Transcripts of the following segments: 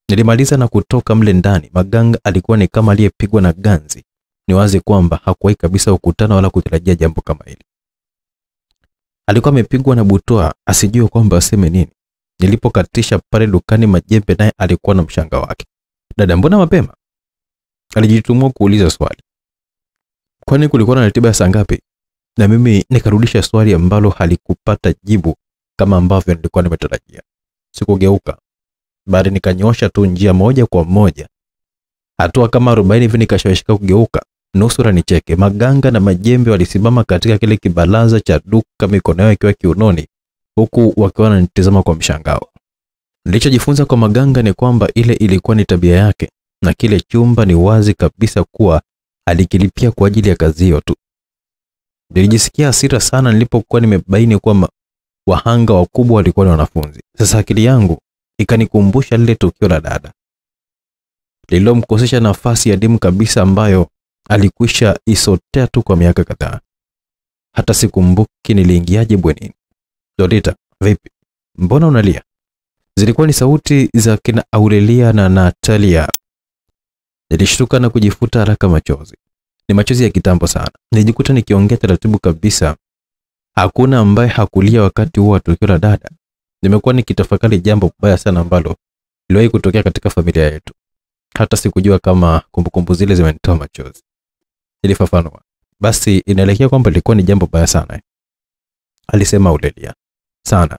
Nilimaliza na kutoka mle ndani. Maganga alikuwa ni kama aliyepigwa na ganzi. Ni wazi kwamba hakuwahi kabisa kukutana wala kutarajia jambo kama hili. Alikuwa amepigwa na butwaa, asijue kwamba aseme nini. Nilipokatisha pale dukani Majembe naye alikuwa na mshanga wake. Dada, mbona mapema? Alijitumua kuuliza swali. Kwani kulikuwa na ratiba saa ngapi? Na mimi nikarudisha swali ambalo halikupata jibu kama ambavyo nilikuwa nimetarajia. Sikugeuka, bali nikanyosha tu njia moja kwa moja. Hatua kama 40 hivi nikashawishika kugeuka. Nusura nicheke. Maganga na Majembe walisimama katika kile kibalaza cha duka, mikono yao ikiwa kiunoni, huku wakiwa wananitazama kwa mshangao. Nilichojifunza kwa Maganga ni kwamba ile ilikuwa ni tabia yake, na kile chumba ni wazi kabisa kuwa alikilipia kwa ajili ya kazi hiyo tu. Nilijisikia hasira sana nilipokuwa nimebaini kwamba wahanga wakubwa walikuwa ni wanafunzi. Sasa akili yangu ikanikumbusha lile tukio la dada lililomkosesha nafasi ya dimu kabisa ambayo alikwisha isotea tu kwa miaka kadhaa. Hata sikumbuki niliingiaje bwenini. Lolita, vipi? Mbona unalia? Zilikuwa ni sauti za kina Aurelia na Natalia. Nilishtuka na kujifuta haraka machozi. Ni machozi ya kitambo sana. Nilijikuta nikiongea taratibu kabisa. Hakuna ambaye hakulia wakati huo wa tukio la dada. Nimekuwa nikitafakari jambo baya sana ambalo liliwahi kutokea katika familia yetu. Hata sikujua kama kumbukumbu zile zimenitoa machozi. Nilifafanua. Basi inaelekea kwamba ilikuwa ni jambo baya sana. Alisema Aurelia. Sana.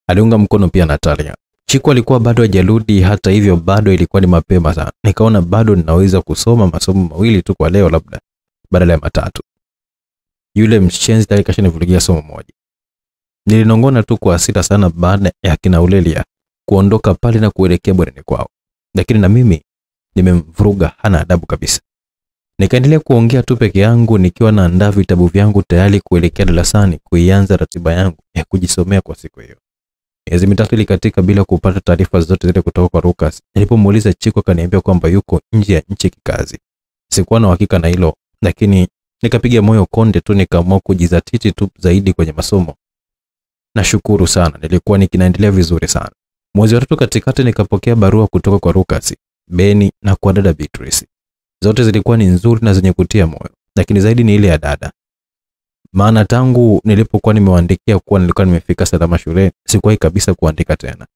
Aliunga mkono pia Natalia. Chiku alikuwa bado hajarudi, hata hivyo bado ilikuwa ni mapema sana. Nikaona bado ninaweza kusoma masomo mawili tu kwa leo labda badala ya matatu. Yule mshenzi tayari kashanivurugia somo moja. Nilinongona tu kwa hasira sana baada ya kina Aurelia kuondoka pale na kuelekea bwenini kwao. Lakini na mimi nimemvuruga, hana adabu kabisa. Nikaendelea kuongea tu peke yangu nikiwa naandaa vitabu vyangu tayari kuelekea darasani kuianza ratiba yangu ya kujisomea kwa siku hiyo. Miezi mitatu ilikatika bila kupata taarifa zote zile kutoka kwa Lucas. Nilipomuuliza Chiku akaniambia kwamba yuko nje ya nchi kikazi. Sikuwa na uhakika na hilo, lakini nikapiga moyo konde tu, nikaamua kujizatiti tu zaidi kwenye masomo. Nashukuru sana, nilikuwa nikinaendelea vizuri sana. Mwezi wa 3 katikati nikapokea barua kutoka kwa Lucas, Beni na kwa dada Beatrice. Zote zilikuwa ni nzuri na zenye kutia moyo, lakini zaidi ni ile ya dada. Maana tangu nilipokuwa nimewaandikia kuwa nilikuwa nimefika salama shule, sikuwahi kabisa kuandika tena.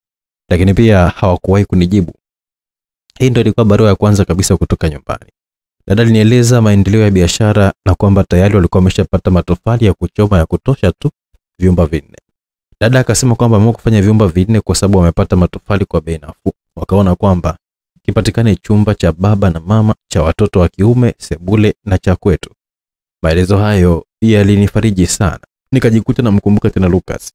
Lakini pia hawakuwahi kunijibu. Hii ndio ilikuwa barua ya kwanza kabisa kutoka nyumbani. Dada alinieleza maendeleo ya biashara na kwamba tayari walikuwa wameshapata matofali ya kuchoma ya kutosha tu vyumba 4. Dada akasema kwamba wameamua kufanya vyumba 4 kwa sababu wamepata matofali kwa bei nafuu. Wakaona kwamba kipatikane chumba cha baba na mama, cha watoto wa kiume, sebule na cha kwetu. Maelezo hayo yalinifariji sana. Nikajikuta na mkumbuka tena Lucas.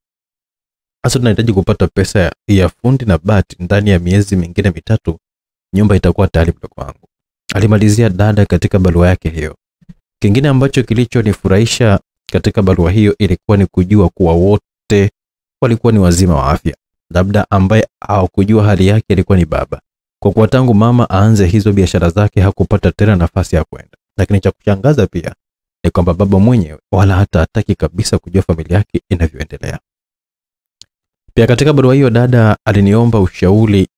Sasa tunahitaji kupata pesa ya fundi na bati, ndani ya miezi mingine 3 nyumba itakuwa tayari kwangu. Alimalizia dada katika barua yake hiyo. Kingine ambacho kilichonifurahisha katika barua hiyo ilikuwa ni kujua kuwa wote walikuwa ni wazima wa afya. Labda ambaye hawakujua hali yake ilikuwa ni baba. Kwa kuwa tangu mama aanze hizo biashara zake hakupata tena nafasi ya kwenda. Lakini cha kushangaza pia ni kwamba baba mwenyewe wala hata hataki kabisa kujua familia yake inavyoendelea. Pia katika barua hiyo dada aliniomba ushauri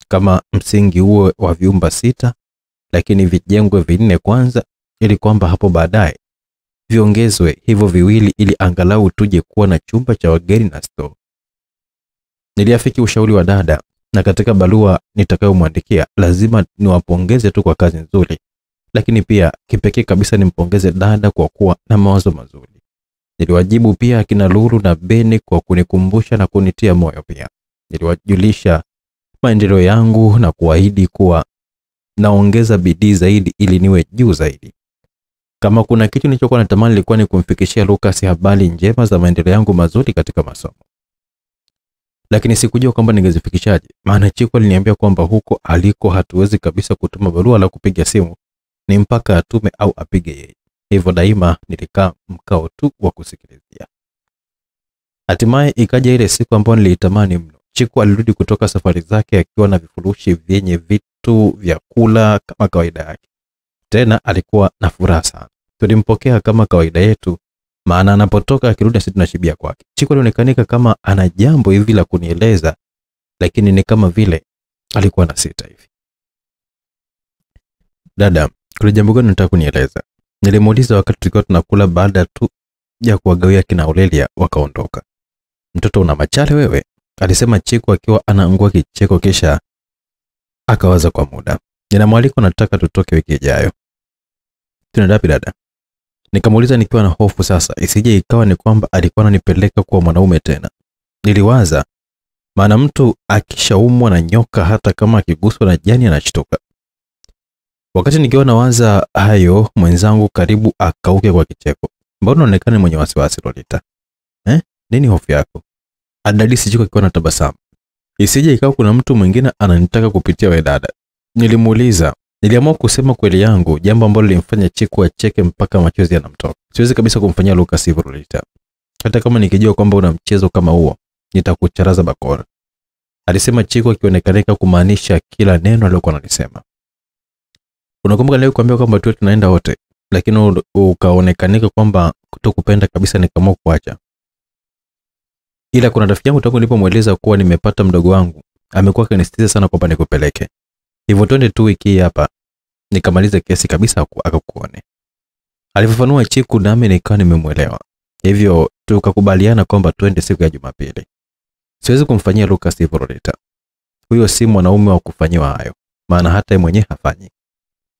kama msingi huo wa vyumba 6 lakini vijengwe 4 kwanza, ili kwamba hapo baadaye viongezwe hivyo 2 ili angalau tuje kuwa na chumba cha wageni na store. Niliafiki ushauri wa dada, na katika barua nitakayomwandikia lazima niwapongeze tu kwa kazi nzuri, lakini pia kipekee kabisa nimpongeze dada kwa kuwa na mawazo mazuri. Niliwajibu pia kina Lulu na Beni kwa kunikumbusha na kunitia moyo pia. Niliwajulisha maendeleo yangu na kuahidi kuwa naongeza bidii zaidi ili niwe juu zaidi. Kama kuna kitu nilichokuwa natamani ilikuwa ni kumfikishia Lucas habari njema za maendeleo yangu mazuri katika masomo. Lakini sikujua kwamba ningezifikishaje, maana Chiku aliniambia kwamba huko aliko hatuwezi kabisa kutuma barua la kupiga simu, ni mpaka atume au apige yeye. Hivyo daima nilikaa mkao tu wa kusikilizia. Hatimaye ikaja ile siku ambayo nilitamani mno. Chiku alirudi kutoka safari zake akiwa na vifurushi vyenye vitu vya kula kama kawaida yake. Tena alikuwa na furaha sana. Tulimpokea kama kawaida yetu, maana anapotoka akirudi sisi tunashibia kwake. Chiku alionekanika kama ana jambo hivi la kunieleza, lakini ni kama vile alikuwa na sita hivi. Dada, kuna jambo gani unataka kunieleza? Nilimuuliza wakati tulikuwa tunakula baada tu ya kuwagawia kina Aurelia wakaondoka. Mtoto una machale wewe, alisema Chiku akiwa anaangua kicheko kisha akawaza kwa muda. Nina mwaliko nataka tutoke wiki ijayo. Tunaenda wapi dada? Nikamuuliza nikiwa na hofu sasa isije ikawa ni kwamba alikuwa ananipeleka kuwa mwanaume tena. Niliwaza maana mtu akishaumwa na nyoka hata kama akiguswa na jani anashtuka. Wakati nikiwa nawaza hayo mwenzangu karibu akauke kwa kicheko. Mbona unaonekana mwenye wasiwasi Lolita? Nini hofu yako? Adadisi Chiku akiwa na tabasamu. Isije ikawa kuna mtu mwingine ananitaka kupitia wewe dada. Nilimuuliza. Niliamua kusema kweli yangu, jambo ambalo lilimfanya Chiku acheke mpaka machozi yanamtoka. Siwezi kabisa kumfanyia Lucas hivyo Lolita. Hata kama nikijua kwamba una mchezo kama huo, nitakucharaza bakora. Alisema Chiku akionekana kumaanisha kila neno alilokuwa analisema. Unakumbuka leo kuambia kwamba tu tunaenda wote, lakini ukaonekanika kwamba kutokupenda kabisa nikaamua kuacha. Ila kuna rafiki yangu tangu nilipomweleza kuwa nimepata mdogo wangu, amekuwa akanisitiza sana kwamba nikupeleke. Hivyo twende tu wiki hapa nikamaliza kesi kabisa akakuone. Alifafanua Chiku nami nikawa nimemuelewa. Hivyo tukakubaliana kwamba twende siku ya Jumapili. Siwezi kumfanyia Lucas hivyo Lolita. Huyo si mwanaume wa kufanywa hayo, maana hata yeye mwenyewe hafanyi.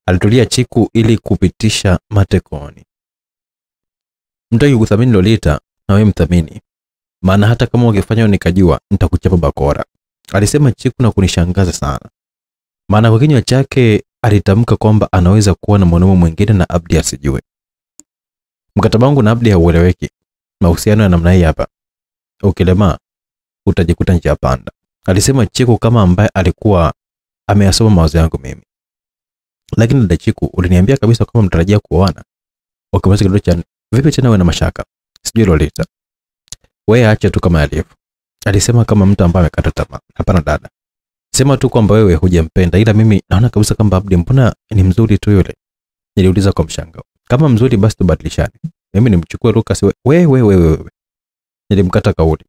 Alitulia Chiku ili kupitisha matekoni. Mtaki kuthamini Lolita na wewe mthamini. Maana hata kama ungefanya nikajua nitakuchapa bakora. Alisema Chiku na kunishangaza sana. Maana kwa kinywa chake alitamka kwamba anaweza kuwa na mwanaume mwingine na Abdi asijue. Mkataba wangu na Abdi haueleweki. Mahusiano ya namna hii hapa. Ukilema utajikuta njia panda. Alisema Chiku kama ambaye alikuwa ameyasoma mawazo yangu mimi. Lakini dada Chiku, uliniambia kabisa kama mtarajia kuoana. Wakamwambia kidogo cha vipi tena wewe na mashaka? Sijui Lolita. Wewe acha tu kama alivyo. Alisema kama mtu ambaye amekata tamaa. Hapana dada. Sema tu kwamba wewe hujampenda, ila mimi naona kabisa kwamba Abdi mbona ni mzuri tu yule. Niliuliza kwa mshangao. Kama mzuri basi tubadilishane. Mimi nimchukue Lucas wewe. Nilimkata kauli.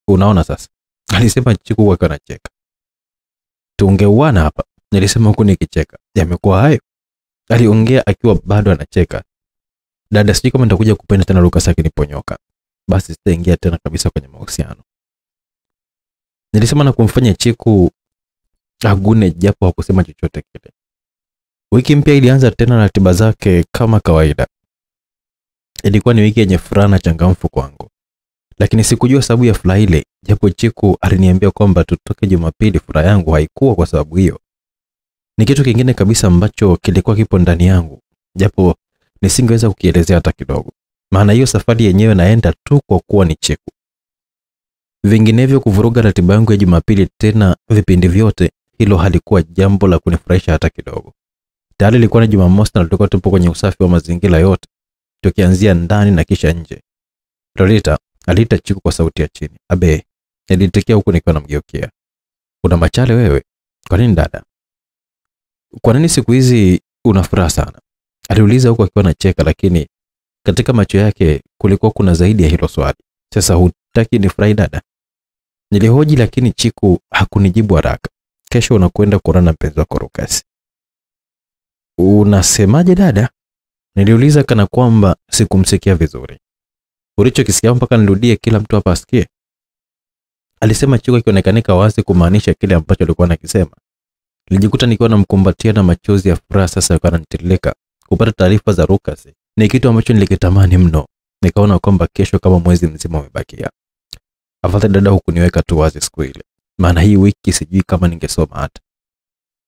Unaona sasa. Alisema Chiku akiwa anacheka. Tungeuana hapa. Nilisema huku nikicheka. Yamekuwa hayo. Aliongea akiwa bado anacheka. Dada, sijui kama nitakuja kupenda tena Lucas akiniponyoka. Basi sitaingia tena kabisa kwenye mahusiano. Nilisema na kumfanya Chiku agune japo hakusema chochote kile. Wiki mpya ilianza tena na ratiba zake kama kawaida. Ilikuwa ni wiki yenye furaha na changamfu kwangu. Lakini sikujua sababu ya furaha ile, japo Chiku aliniambia kwamba tutoke Jumapili. Furaha yangu haikuwa kwa sababu hiyo. Ni kitu kingine kabisa ambacho kilikuwa kipo ndani yangu, japo nisingeweza kukielezea hata kidogo. Maana hiyo safari yenyewe naenda tu kwa kuwa ni Chiku. Vinginevyo kuvuruga ratiba yangu ya Jumapili tena vipindi vyote, hilo halikuwa jambo la kunifurahisha hata kidogo. Tayari ilikuwa ni Jumamosi na tulikuwa tupo kwenye usafi wa mazingira yote, tukianzia ndani na kisha nje. Lolita aliita Chiku kwa sauti ya chini. Abe, nilitikia huku nikiwa namgeukia. Una machale wewe? Kwa nini dada? Kwa nini siku hizi una furaha sana? Aliuliza huku akiwa anacheka, lakini katika macho yake kulikuwa kuna zaidi ya hilo swali. Sasa hutaki nifurahi dada? Nilihoji, lakini Chiku hakunijibu haraka. Kesho unakwenda kuonana na mpenzi wako Lucas. Unasemaje dada? Niliuliza kana kwamba sikumsikia vizuri. Ulichokisikia mpaka nirudie kila mtu hapa asikie? Alisema Chiku akionekanika wazi kumaanisha kile ambacho alikuwa anakisema. Nilijikuta nikiwa namkumbatia na machozi ya furaha sasa yakawa yanatiririka. Kupata taarifa za Lucas ni kitu ambacho nilikitamani mno. Nikaona kwamba kesho kama mwezi mzima umebakia. Afadhali dada hukuniweka tu wazi siku ile. Maana hii wiki sijui kama ningesoma hata.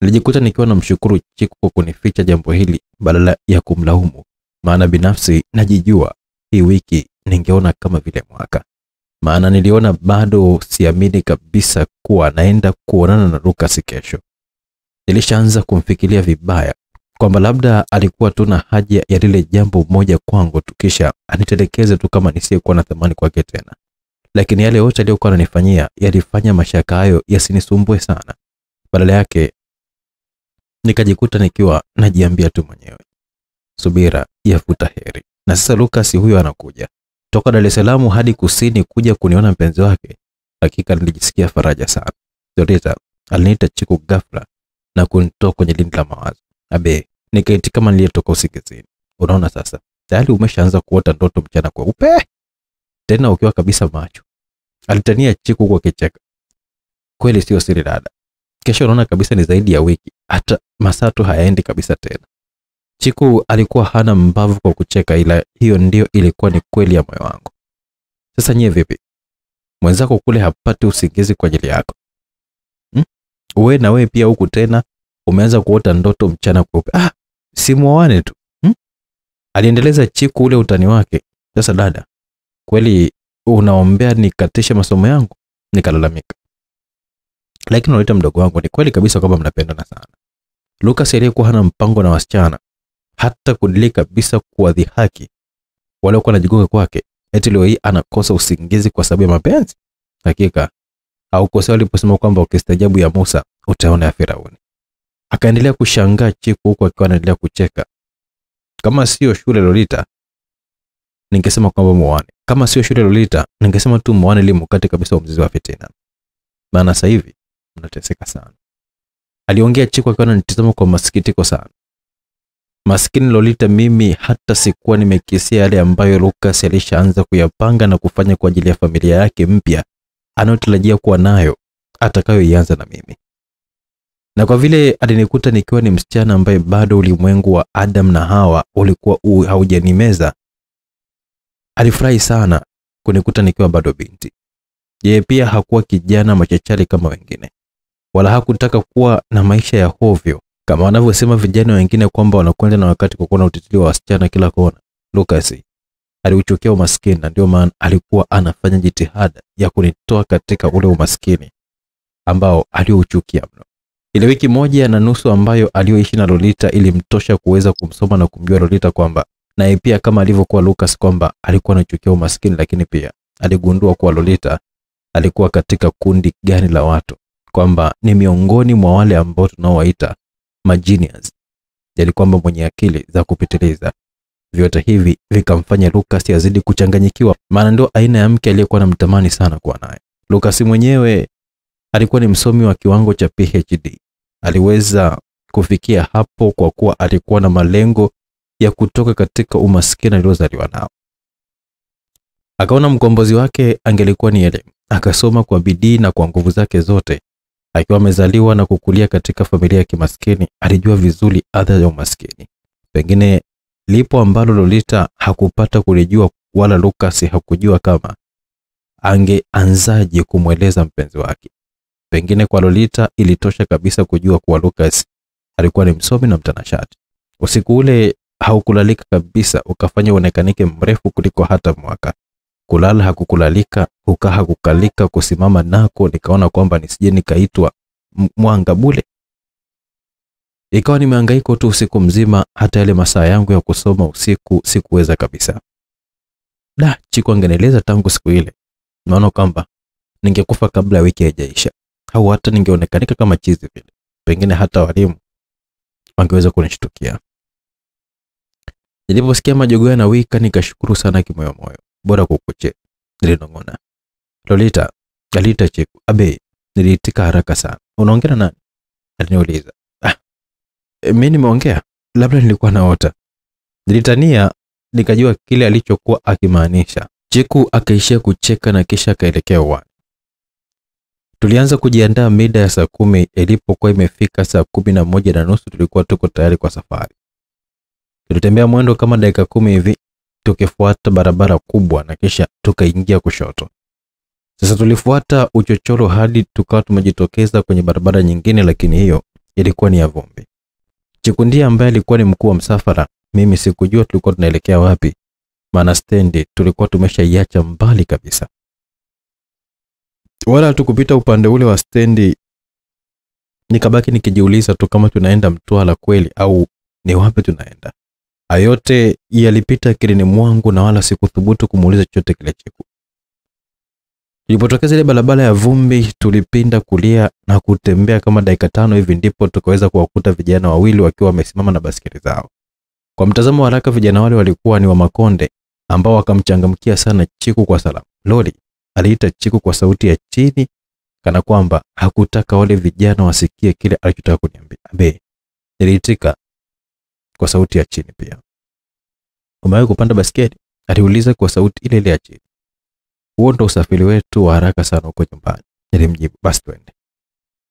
Nilijikuta nikiwa namshukuru Chiku kwa kunificha jambo hili badala ya kumlaumu. Maana binafsi najijua hii wiki ningeona kama vile mwaka. Maana niliona bado siamini kabisa kuwa naenda kuonana na Lucas kesho. Nilishaanza kumfikiria vibaya kwamba labda alikuwa tu na haja ya lile jambo moja kwangu tu kisha anitelekeze tu kama nisiyekuwa na thamani kwake tena. Lakini yale yote aliyokuwa ananifanyia yalifanya mashaka hayo yasinisumbue sana. Badala yake nikajikuta nikiwa najiambia tu mwenyewe, subira yafuta heri. Na sasa Lucas huyo anakuja toka Dar es Salaam hadi kusini kuja kuniona mpenzi wake. Hakika nilijisikia faraja sana. Lolita, Aliniita Chiku ghafla na kunitoa kwenye lindi la mawazo. Abe, nikaiti kama niliyetoka usingizini. Unaona sasa, tayari umeshaanza kuota ndoto mchana kweupe. Tena ukiwa kabisa macho. Alitania Chiku kwa kicheka. Kweli sio siri dada. Kesho unaona kabisa ni zaidi ya wiki. Hata masaa tu hayaendi kabisa tena. Chiku alikuwa hana mbavu kwa kucheka, ila hiyo ndio ilikuwa ni kweli ya moyo wangu. Sasa nyie vipi? Mwenzako kule hapati usingizi kwa ajili yako. Uwe na wewe pia huku tena umeanza kuota ndoto mchana kweupe. Si muoane tu. Aliendeleza Chiku ule utani wake. Sasa dada, kweli unaombea nikatishe masomo yangu? Nikalalamika. Lakini unaita mdogo wangu, ni kweli kabisa kwamba mnapendana sana. Lucas aliyekuwa hana mpango na wasichana, hata kudili kabisa kuwadhihaki wale walikuwa wanajigonga kwake, eti leo hii anakosa usingizi kwa sababu ya mapenzi. Hakika haukosea aliposema kwamba ukistajabu ya Musa utaona ya Firauni. Akaendelea kushangaa Chiku huko akiwa anaendelea kucheka. Kama sio shule Lolita, ningesema kwamba muone. Kama sio shule Lolita, ningesema tu muone ili mkate kabisa mzizi wa fitina. Maana sasa hivi mnateseka sana. Aliongea Chiku akiwa ananitazama kwa masikitiko sana. Maskini Lolita, mimi hata sikuwa nimekisia yale ambayo Lucas alishaanza kuyapanga na kufanya kwa ajili ya familia yake mpya anayotarajia kuwa nayo atakayoianza na mimi. Na kwa vile alinikuta nikiwa ni msichana ambaye bado ulimwengu wa Adam na Hawa ulikuwa haujanimeza, alifurahi sana kunikuta nikiwa bado binti. Yeye pia hakuwa kijana machachari kama wengine, wala hakutaka kuwa na maisha ya hovyo kama wanavyosema vijana wengine kwamba wanakwenda na wakati kwa kuona utitili wa wasichana kila kona. Lucas aliuchukia umaskini, na ndio maana alikuwa anafanya jitihada ya kunitoa katika ule umaskini ambao aliouchukia mno. Ile wiki moja na nusu ambayo alioishi na Lolita ilimtosha kuweza kumsoma na kumjua Lolita kwamba naye pia kama alivyokuwa Lucas kwamba alikuwa anachukia umaskini, lakini pia aligundua kuwa Lolita alikuwa katika kundi gani la watu, kwamba ni miongoni mwa wale ambao tunaowaita magenius, yani kwamba mwenye akili za kupitiliza. Vyote hivi vikamfanya Lucas yazidi kuchanganyikiwa, maana ndio aina ya mke aliyekuwa anamtamani sana kuwa naye. Lucas mwenyewe alikuwa ni msomi wa kiwango cha PhD. Aliweza kufikia hapo kwa kuwa alikuwa na malengo ya kutoka katika umaskini aliozaliwa nao. Akaona mkombozi wake angelikuwa ni elimu. Akasoma kwa bidii na kwa nguvu zake zote. Akiwa amezaliwa na kukulia katika familia ya kimaskini, alijua vizuri adha ya umaskini. Pengine lipo ambalo Lolita hakupata kulijua, wala Lucas hakujua kama angeanzaje kumweleza mpenzi wake. Pengine kwa Lolita ilitosha kabisa kujua kuwa Lucas alikuwa ni msomi na mtanashati. Usiku ule haukulalika kabisa, ukafanya uonekanike mrefu kuliko hata mwaka. Kulala hakukulalika, kukaa hakukalika, kusimama nako nikaona kwamba nisije nikaitwa mwanga bule. Ikawa nimehangaika tu usiku mzima, hata yale masaa yangu ya kusoma usiku sikuweza kabisa. Chiku angenieleza tangu siku ile, naona kwamba ningekufa kabla wiki haijaisha, au hata ningeonekanika kama chizi vile. Pengine hata walimu wangeweza kunishtukia. Niliposikia majogoo na wika nikashukuru sana kimoyo moyo. Bora kukuche, nilinong'ona. Lolita Chiku. Abe, niliitika haraka sana. Unaongea na nani? Aliniuliza. Mimi nimeongea, labda nilikuwa naota. Nilitania, nikajua kile alichokuwa akimaanisha. Chiku akaishia kucheka na kisha akaelekea uwani. Tulianza kujiandaa mida ya saa 10. Ilipokuwa imefika saa 11:30 tulikuwa tuko tayari kwa safari. Tulitembea mwendo kama dakika 10 hivi tukifuata barabara kubwa na kisha tukaingia kushoto. Sasa tulifuata uchochoro hadi tukawa tumejitokeza kwenye barabara nyingine, lakini hiyo ilikuwa ni ya vumbi. Chiku ndiye ambaye alikuwa ni mkuu wa msafara. Mimi sikujua tulikuwa tunaelekea wapi, maana stendi tulikuwa tumeshaiacha mbali kabisa. Wala tukupita upande ule wa stendi. Nikabaki nikijiuliza tu kama tunaenda Mtwara kweli au ni wapi tunaenda. Ayote yalipita akilini mwangu na wala sikuthubutu kumuuliza chochote kile Chiku. Tulipotokeza ile barabara ya vumbi, tulipinda kulia na kutembea kama dakika 5 hivi ndipo tukaweza kuwakuta vijana wawili wakiwa wamesimama na basikeli zao. Kwa mtazamo wa haraka vijana wale walikuwa ni wa Makonde, ambao wakamchangamkia sana Chiku kwa salamu. Loli aliita Chiku kwa sauti ya chini kana kwamba hakutaka wale vijana wasikie kile alichotaka kuniambia. Abe, niliitika kwa sauti ya chini pia. Umewahi kupanda baskeli? Aliuliza kwa sauti ile ile ya chini. Huo ndo usafiri wetu wa haraka sana huko nyumbani, nilimjibu. Basi twende,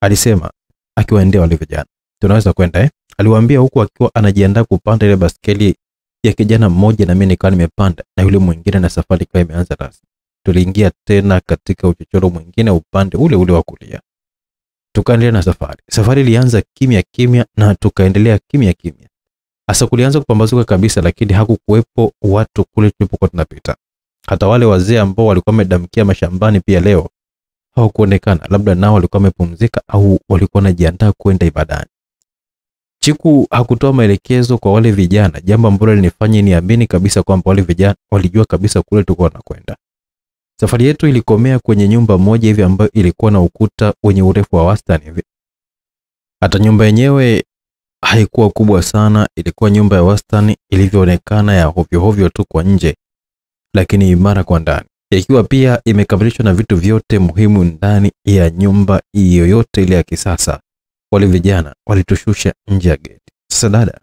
alisema akiwaendea wale vijana. Tunaweza kwenda aliwaambia huku akiwa anajiandaa kupanda ile baskeli ya kijana mmoja, na mimi nikawa nimepanda na yule mwingine, na safari ikawa imeanza rasmi. Tuliingia tena katika uchochoro mwingine upande ule ule wa kulia. Tukaendelea na safari. Safari ilianza kimya kimya na tukaendelea kimya kimya. Hasa kulianza kupambazuka kabisa, lakini hakukuwepo watu kule tulipokuwa tunapita. Hata wale wazee ambao walikuwa wamedamkia mashambani pia leo hawakuonekana, labda nao walikuwa wamepumzika au walikuwa wanajiandaa kwenda ibadani. Chiku hakutoa maelekezo kwa wale vijana, jambo ambalo linifanya niamini kabisa kwamba wale vijana walijua kabisa kule tulikuwa tunakwenda. Safari yetu ilikomea kwenye nyumba moja hivi ambayo ilikuwa na ukuta wenye urefu wa wastani hivi. Hata nyumba yenyewe haikuwa kubwa sana, ilikuwa nyumba ya wastani ilivyoonekana, ya hovyo hovyo tu kwa nje, lakini imara kwa ndani. Ikiwa pia imekamilishwa na vitu vyote muhimu ndani ya nyumba yoyote ile ya kisasa. Wale vijana walitushusha nje ya geti. Sasa dada,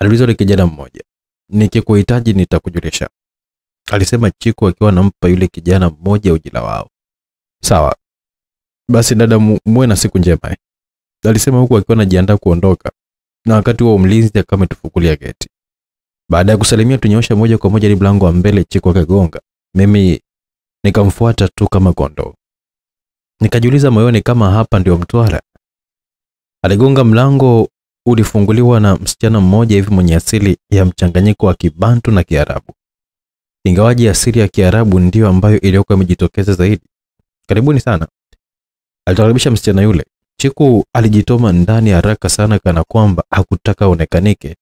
aliuliza yule kijana mmoja, nikikuhitaji nitakujulisha, alisema Chiku akiwa anampa yule kijana mmoja ujira wao. Sawa, basi dada, muwe na siku njema, alisema huku akiwa anajiandaa kuondoka, na wakati huo mlinzi akawa ametufungulia geti. Baada ya kusalimia tunyosha moja kwa moja hadi mlango wa mbele. Chiku akagonga, mimi nikamfuata tu kama kondoo. Nikajiuliza moyoni kama hapa ndio Mtwara. Aligonga, mlango ulifunguliwa na msichana mmoja hivi mwenye asili ya mchanganyiko wa Kibantu na Kiarabu. Ingawaji asili ya Kiarabu ndio ambayo iliyokuwa imejitokeza zaidi. Karibuni sana, alikaribisha msichana yule. Chiku alijitoma ndani haraka sana kana kwamba hakutaka aonekanike,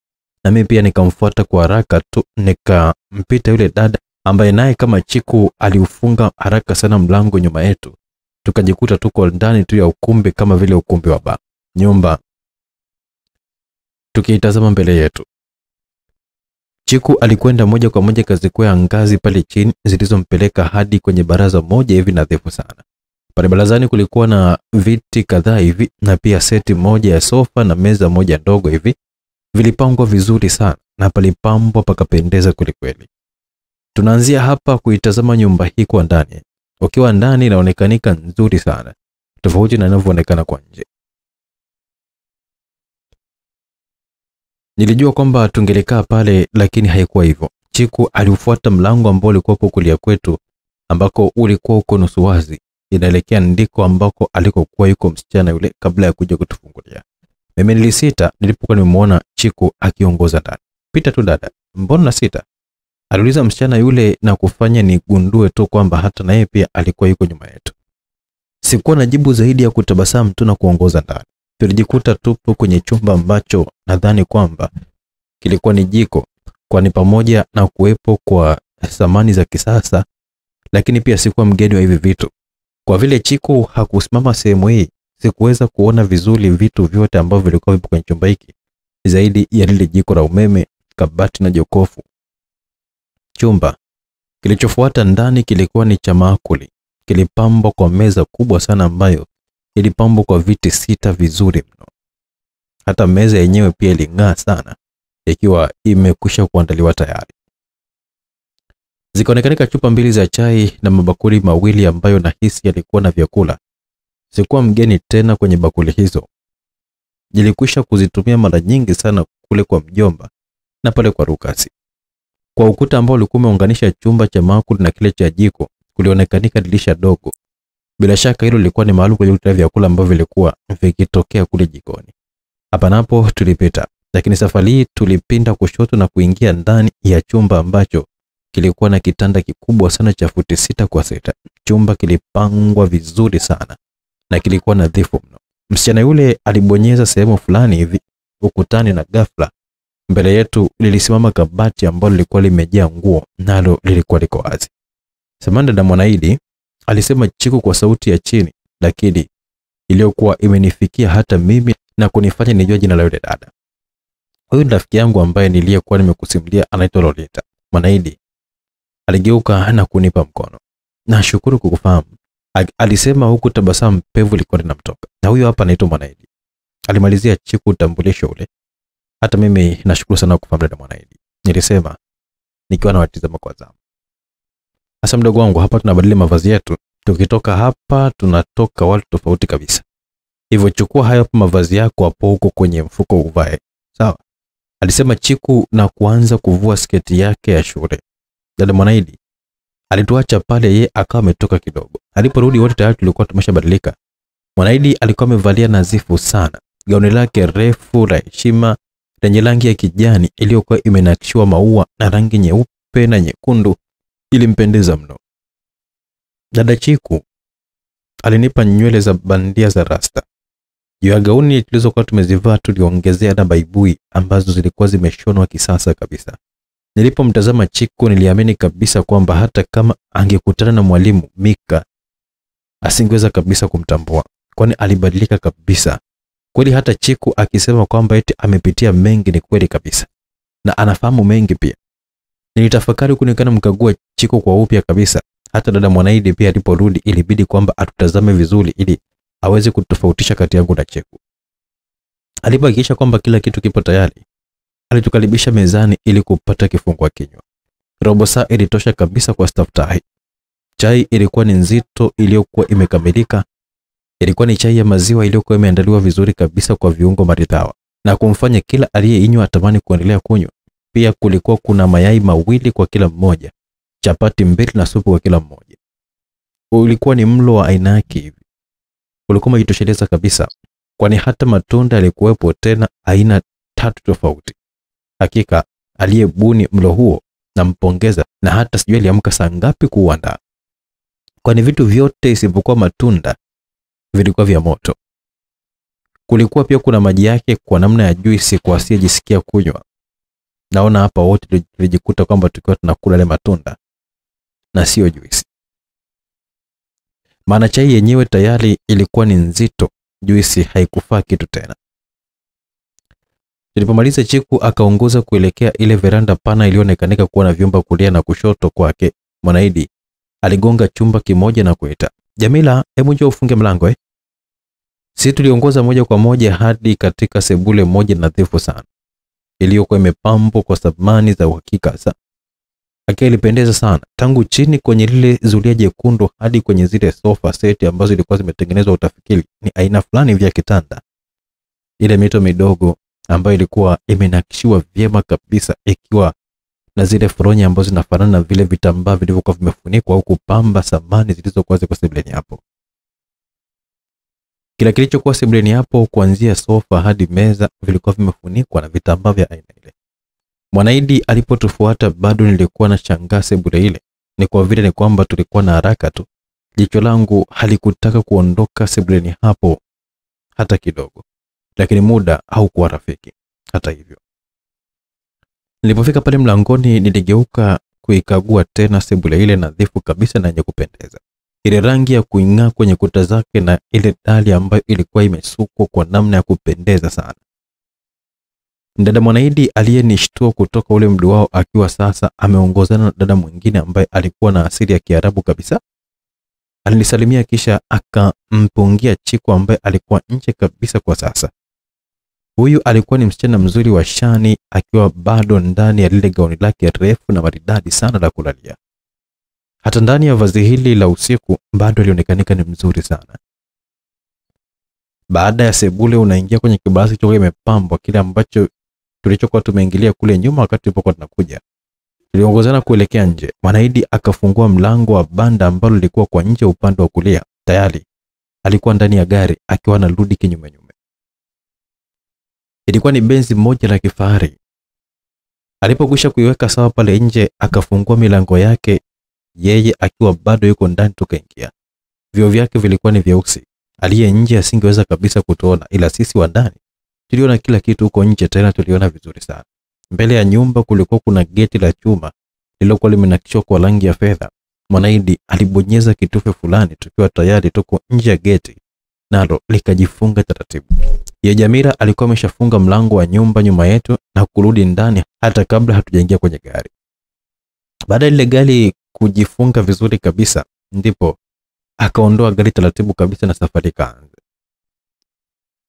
na mimi pia nikamfuata kwa haraka tu, nikampita yule dada ambaye naye kama Chiku aliufunga haraka sana mlango nyuma yetu. Tukajikuta tuko ndani tu ya ukumbi kama vile ukumbi wa baa. Nyumba tukiitazama mbele yetu. Chiku alikwenda moja kwa moja kazikwea ngazi pale chini zilizompeleka hadi kwenye baraza moja hivi nadhifu sana. Pale barazani kulikuwa na viti kadhaa hivi na pia seti moja ya sofa na meza moja ndogo hivi. Vilipangwa vizuri sana na palipambwa pakapendeza kweli. Tunaanzia hapa kuitazama nyumba hii kwa ndani. Ukiwa ndani inaonekanika nzuri sana, tofauti na inavyoonekana kwa nje. Nilijua kwamba tungelikaa pale, lakini haikuwa hivyo. Chiku aliufuata mlango ambao ulikuwa kulia kwetu, ambako ulikuwa uko nusu wazi, inaelekea ndiko ambako alikokuwa yuko msichana yule kabla ya kuja kutufungulia. Mimi nilisita nilipokuwa nimemuona Chiku akiongoza ndani. Pita tu dada, mbona sita? Aliuliza msichana yule na kufanya nigundue tu kwamba hata na yeye pia alikuwa yuko nyuma yetu. Sikuwa na jibu zaidi ya kutabasamu tu na kuongoza ndani. Tulijikuta tupo kwenye chumba ambacho nadhani kwamba kilikuwa ni jiko, kwani pamoja na kuwepo kwa samani za kisasa, lakini pia sikuwa mgeni wa hivi vitu. Kwa vile Chiku hakusimama sehemu hii, sikuweza kuona vizuri vitu vyote ambavyo vilikuwa vipo kwenye chumba hiki zaidi ya lile jiko la umeme, kabati na jokofu. Chumba kilichofuata ndani kilikuwa ni cha maakuli. Kilipambwa kwa meza kubwa sana ambayo ilipambwa kwa viti 6 vizuri mno. Hata meza yenyewe pia iling'aa sana, ikiwa imekwisha kuandaliwa tayari. Zikaonekana chupa 2 za chai na mabakuli mawili ambayo nahisi yalikuwa na vyakula. Sikuwa mgeni tena kwenye bakuli hizo. Jilikwisha kuzitumia mara nyingi sana kule kwa mjomba na pale kwa Rukasi. Kwa ukuta ambao ulikuwa umeunganisha chumba cha maakuli na kile cha jiko, kulionekanika dirisha dogo. Bila shaka hilo lilikuwa ni mahali kwa kulia vyakula ambavyo vilikuwa vikitokea kule jikoni. Hapa napo tulipita, lakini safari hii tulipinda kushoto na kuingia ndani ya chumba ambacho kilikuwa na kitanda kikubwa sana cha futi 6 kwa 6. Chumba kilipangwa vizuri sana na kilikuwa nadhifu mno. Msichana yule alibonyeza sehemu fulani hivi ukutani na ghafla mbele yetu lilisimama kabati ambalo lilikuwa limejaa nguo, nalo lilikuwa liko wazi. Samanda na Mwanaidi, alisema Chiku kwa sauti ya chini, lakini iliyokuwa imenifikia hata mimi na kunifanya nijue jina la yule dada. Huyu rafiki yangu ambaye niliyekuwa nimekusimulia anaitwa Lolita. Mwanaidi aligeuka na kunipa mkono. Nashukuru kukufahamu. alisema huku tabasamu pevu lilikuwa linamtoka. Na huyo hapa anaitwa Mwanaidi. Alimalizia Chiku utambulisho ule. Hata mimi nashukuru sana kufahamu dada Mwanaidi, nilisema nikiwa nawatizama kwa zamu. Sasa mdogo wangu, hapa tunabadili mavazi yetu. Tukitoka hapa tunatoka watu tofauti kabisa. Hivyo chukua hayo mavazi yako hapo huko kwenye mfuko uvae. Sawa? Alisema Chiku na kuanza kuvua sketi yake ya shule. Dada Mwanaidi alituacha pale, yeye akawa ametoka kidogo. Aliporudi wote tayari tulikuwa tumeshabadilika. Mwanaidi alikuwa amevalia nadhifu sana. Gauni lake refu la heshima lenye rangi ya kijani iliyokuwa imenakshiwa maua na rangi nyeupe na nyekundu ilimpendeza mno. Dada Chiku alinipa nywele za bandia za rasta. Juu ya gauni tulizokuwa tumezivaa tuliongezea na baibui ambazo zilikuwa zimeshonwa kisasa kabisa. Nilipomtazama Chiku niliamini kabisa kwamba hata kama angekutana na mwalimu Mika asingeweza kabisa kumtambua, kwani alibadilika kabisa. Kweli hata Chiku akisema kwamba eti amepitia mengi ni kweli kabisa. Na anafahamu mengi pia. Nilitafakari kuonekana mkagua Chiku kwa upya kabisa. Hata dada Mwanaidi pia aliporudi ilibidi kwamba atutazame vizuri ili aweze kutofautisha kati yangu na Chiku. Alipokisha kwamba kila kitu kipo tayari, alitukaribisha mezani ili kupata kifungua kinywa. Robo saa ilitosha kabisa kwa staftahi. Chai ilikuwa ni nzito iliyokuwa imekamilika. Ilikuwa ni chai ya maziwa iliyokuwa imeandaliwa vizuri kabisa kwa viungo maridhawa na kumfanya kila aliyeinywa atamani kuendelea kunywa. Pia kulikuwa kuna mayai mawili kwa kila mmoja, chapati mbili na supu kwa kila mmoja. Ulikuwa ni mlo wa aina yake hivi. Ulikuwa umejitosheleza kabisa, kwani hata matunda yalikuwepo tena aina 3 tofauti. Hakika aliyebuni mlo huo nampongeza, na hata sijui aliamka saa ngapi kuuandaa, kwani vitu vyote isipokuwa matunda vilikuwa vya moto. Kulikuwa pia kuna maji yake kwa namna ya juisi kwa asiyejisikia kunywa. Naona hapa wote tulijikuta kwamba tukiwa tunakula ile matunda na sio juisi. Maana chai yenyewe tayari ilikuwa ni nzito, juisi haikufaa kitu tena. Tulipomaliza Chiku akaongoza kuelekea ile veranda pana iliyoonekanika kuwa na vyumba kulia na kushoto kwake. Mwanaidi aligonga chumba kimoja na kuita, "Jamila, hebu njoo ufunge mlango eh." Sisi tuliongoza moja kwa moja hadi katika sebule moja nadhifu sana, iliyokuwa imepambwa kwa samani za uhakika sana. Hakika ilipendeza sana, tangu chini kwenye lile zulia jekundu hadi kwenye zile sofa seti ambazo zilikuwa zimetengenezwa utafikiri ni aina fulani vya kitanda. Ile mito midogo ambayo ilikuwa imenakishiwa vyema kabisa, ikiwa na zile fronyi ambazo zinafanana na vile vitambaa vilivyokuwa vimefunikwa au kupamba samani zilizokuwa ziko sebuleni hapo. Kila kilichokuwa sebuleni hapo kuanzia sofa hadi meza vilikuwa vimefunikwa na vitambaa vya aina ile. Mwanaidi alipotufuata bado nilikuwa na shangaa sebule ile. Ni kwa vile ni kwamba tulikuwa na haraka tu. Jicho langu halikutaka kuondoka sebuleni hapo hata kidogo. Lakini muda haukuwa rafiki. Hata hivyo, nilipofika pale mlangoni niligeuka kuikagua tena sebule ile nadhifu kabisa na yenye kupendeza. Ile rangi ya kuing'aa kwenye kuta zake na ile dali ambayo ilikuwa imesukwa kwa namna ya kupendeza sana. Dada Mwanaidi aliyenishtua kutoka ule mdu wao akiwa sasa ameongozana na dada mwingine ambaye alikuwa na asili ya Kiarabu kabisa. Alinisalimia kisha akampungia Chiku ambaye alikuwa nje kabisa kwa sasa. Huyu alikuwa ni msichana mzuri wa shani, akiwa bado ndani ya lile gauni lake refu na maridadi sana la kulalia. Hata ndani ya vazi hili la usiku bado alionekanika ni mzuri sana. Baada ya sebule unaingia kwenye kibaraza chote kimepambwa, kile ambacho tulichokuwa tumeingilia kule nyuma wakati tulipokuwa tunakuja. Tuliongozana kuelekea nje. Mwanaidi akafungua mlango wa banda ambalo lilikuwa kwa nje upande wa kulia. Tayari alikuwa ndani ya gari akiwa anarudi kinyume nyume. Ilikuwa ni Benzi moja la kifahari. Alipokwisha kuiweka sawa pale nje akafungua milango yake, yeye akiwa bado yuko ndani tukaingia. Vioo vyake vilikuwa ni vyeusi. Aliye nje asingeweza kabisa kutuona, ila sisi wa ndani tuliona kila kitu huko nje, tena tuliona vizuri sana. Mbele ya nyumba kulikuwa kuna geti la chuma lililokuwa limenakishwa kwa rangi ya fedha. Mwanaidi alibonyeza kitufe fulani tukiwa tayari tuko nje ya geti, nalo likajifunga taratibu. Ya Jamila alikuwa ameshafunga mlango wa nyumba nyuma yetu na kurudi ndani hata kabla hatujaingia kwenye gari. Baada ile gari kujifunga vizuri kabisa, ndipo akaondoa gari taratibu kabisa na safari ikaanza.